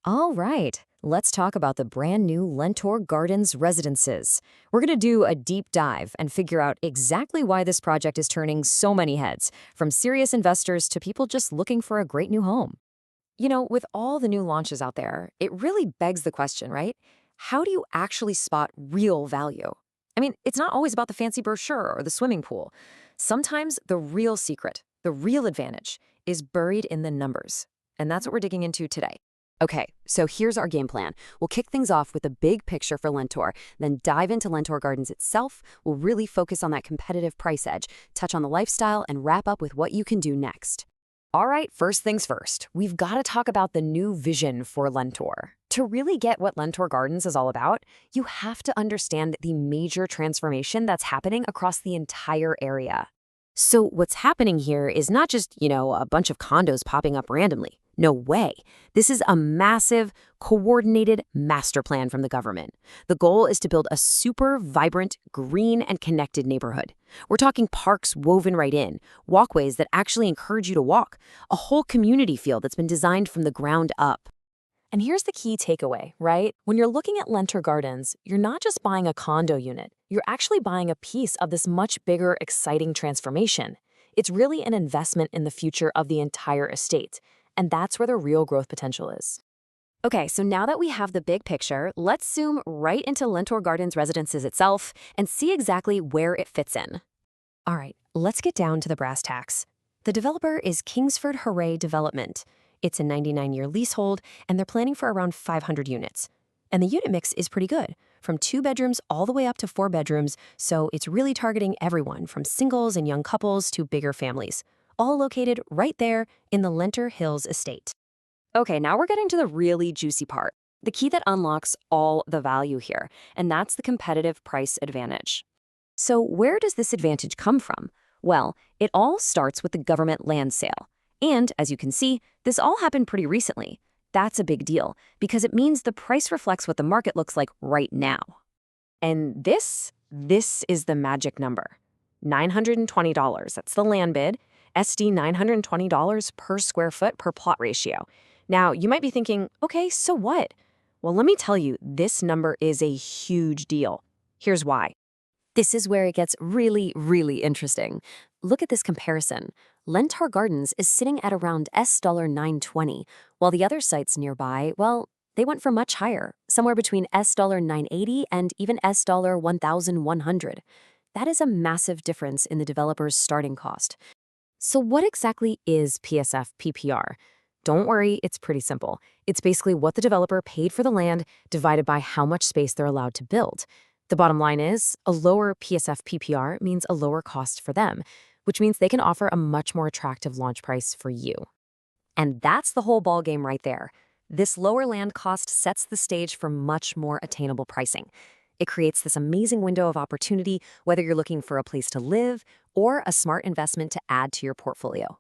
All right, let's talk about the brand new Lentor Gardens residences. We're going to do a deep dive and figure out exactly why this project is turning so many heads, from serious investors to people just looking for a great new home. With all the new launches out there, it really begs the question, right? How do you actually spot real value? I mean, it's not always about the fancy brochure or the swimming pool. Sometimes the real secret, the real advantage, is buried in the numbers. And that's what we're digging into today. Okay, so here's our game plan. We'll kick things off with a big picture for Lentor, then dive into Lentor Gardens itself. We'll really focus on that competitive price edge, touch on the lifestyle, and wrap up with what you can do next. All right, first things first, we've got to talk about the new vision for Lentor. To really get what Lentor Gardens is all about, you have to understand the major transformation that's happening across the entire area. So what's happening here is not just, a bunch of condos popping up randomly. No way. This is a massive, coordinated master plan from the government. The goal is to build a super vibrant, green, and connected neighborhood. We're talking parks woven right in, walkways that actually encourage you to walk, a whole community feel that's been designed from the ground up. And here's the key takeaway, right? When you're looking at Lentor Gardens, you're not just buying a condo unit. You're actually buying a piece of this much bigger, exciting transformation. It's really an investment in the future of the entire estate. And that's where the real growth potential is. Okay, so now that we have the big picture, let's zoom right into Lentor Gardens residences itself and see exactly where it fits in. All right, let's get down to the brass tacks. The developer is Kingsford Huray Development. It's a 99-year leasehold, and they're planning for around 500 units. And the unit mix is pretty good, from 2 bedrooms all the way up to 4 bedrooms, so it's really targeting everyone from singles and young couples to bigger families, all located right there in the Lentor Hills estate. Okay, now we're getting to the really juicy part, the key that unlocks all the value here, and that's the competitive price advantage. So where does this advantage come from? Well, it all starts with the government land sale. And as you can see, this all happened pretty recently. That's a big deal because it means the price reflects what the market looks like right now. And this is the magic number. $920, that's the land bid, SD $920 per square foot per plot ratio. Now, you might be thinking, okay, so what? Well, let me tell you, this number is a huge deal. Here's why. This is where it gets really, really interesting. Look at this comparison. Lentor Gardens is sitting at around $920, while the other sites nearby, well, they went for much higher, somewhere between $980 and even $1,100. That is a massive difference in the developer's starting cost. So what exactly is PSF PPR? Don't worry, it's pretty simple. It's basically what the developer paid for the land divided by how much space they're allowed to build. The bottom line is, a lower PSF PPR means a lower cost for them, which means they can offer a much more attractive launch price for you. And that's the whole ballgame right there. This lower land cost sets the stage for much more attainable pricing. It creates this amazing window of opportunity, whether you're looking for a place to live or a smart investment to add to your portfolio.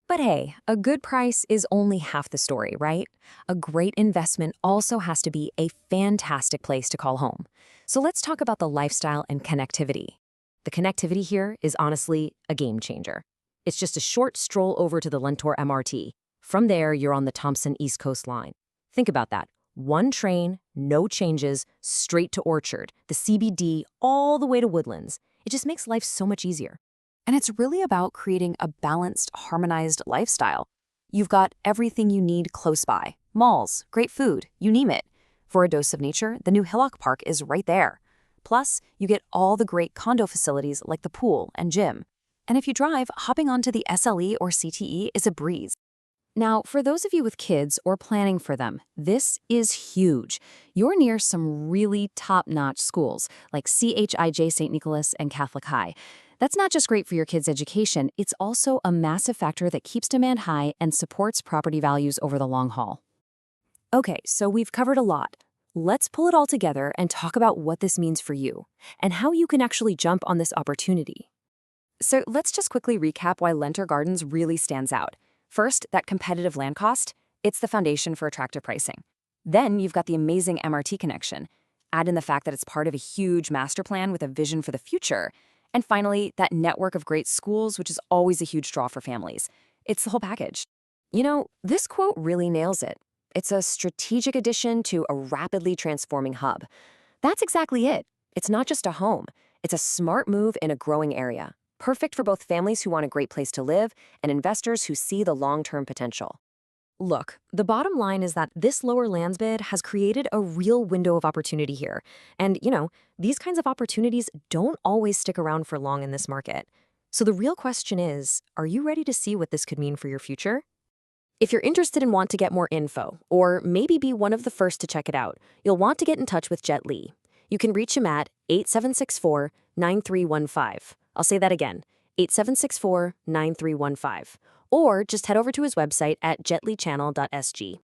But hey, a good price is only half the story, right? A great investment also has to be a fantastic place to call home. So let's talk about the lifestyle and connectivity. The connectivity here is honestly a game changer. It's just a short stroll over to the Lentor MRT. From there, you're on the Thompson East Coast line. Think about that. One train, no changes, straight to Orchard, the CBD, all the way to Woodlands. It just makes life so much easier. And it's really about creating a balanced, harmonized lifestyle. You've got everything you need close by. Malls, great food, you name it. For a dose of nature, the new Hillock Park is right there. Plus, you get all the great condo facilities like the pool and gym. And if you drive, hopping onto the SLE or CTE is a breeze. Now, for those of you with kids or planning for them, this is huge. You're near some really top-notch schools like CHIJ St. Nicholas and Catholic High. That's not just great for your kids' education, it's also a massive factor that keeps demand high and supports property values over the long haul. Okay, so we've covered a lot. Let's pull it all together and talk about what this means for you and how you can actually jump on this opportunity. So let's just quickly recap why Lentor Gardens really stands out. First, that competitive land cost, it's the foundation for attractive pricing. Then you've got the amazing MRT connection. Add in the fact that it's part of a huge master plan with a vision for the future. And finally, that network of great schools, which is always a huge draw for families. It's the whole package. This quote really nails it. It's a strategic addition to a rapidly transforming hub. That's exactly it. It's not just a home. It's a smart move in a growing area, perfect for both families who want a great place to live and investors who see the long-term potential. Look, the bottom line is that this lower lands bid has created a real window of opportunity here. And, these kinds of opportunities don't always stick around for long in this market. So the real question is, are you ready to see what this could mean for your future? If you're interested and want to get more info, or maybe be one of the first to check it out, you'll want to get in touch with Jetlee. You can reach him at 8764-9315. I'll say that again, 8764-9315. Or just head over to his website at jetleechannel.sg.